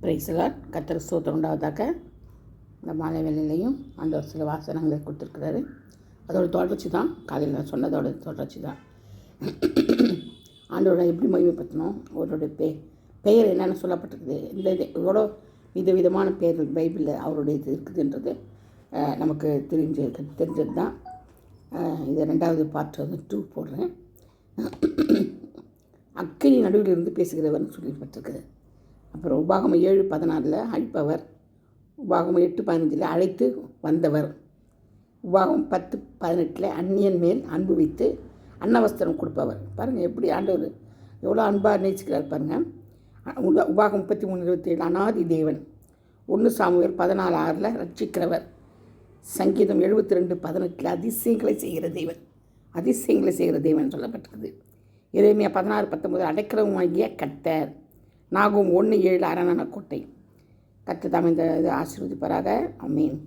பிரைஸ்லார் கர்த்தர் ஸ்தோத்திரம் உண்டாவதாக. இந்த மாலை வேளையிலையும் ஆண்டவர் சில வாசனங்களை கொடுத்துருக்கிறாரு. அதோட தொடர்ச்சி தான் காலையில் நான் சொன்னதோட தொடர்ச்சி தான். ஆண்டவரை எப்படி மகிமைப்படுத்தணும், அவருடைய பெயர் என்னென்னு சொல்லப்பட்டிருக்குது, இவ்வளோ விதவிதமான பெயர்கள் பைபிளில் அவருடைய இது இருக்குதுன்றது நமக்கு தெரிஞ்சது தான். இதை 2வது பார்ட் 2 போடுறேன். அக்கினி நடுவில் இருந்து பேசுகிறவர்னு சொல்லப்பட்டிருக்குது. அப்புறம் உபாகமம் 7:16 அழிப்பவர், உபாகமம் 8:15 அழைத்து வந்தவர், உபாகமம் 10:18 அந்நியன் மேல் அன்பு வைத்து அன்னவஸ்திரம் கொடுப்பவர். பாருங்கள் எப்படி ஆண்டவர் எவ்வளோ அன்பாக நேசிக்கிறார் பாருங்கள். உபாகம் 33:27 அநாதி தேவன், 1 சாமுவேல் 14:6 ரட்சிக்கிறவர், சங்கீதம் 72:18 அதிசயங்களை செய்கிற தேவன் சொல்லப்பட்டிருக்குது. எரேமியா 16:19 அடைக்கலமாகிய கர்த்தர், நாகூம் 1:7 அரணான கோட்டை. கர்த்தர் தாமே இந்த ஆசீர்வதிப்பாராக. ஆமென்.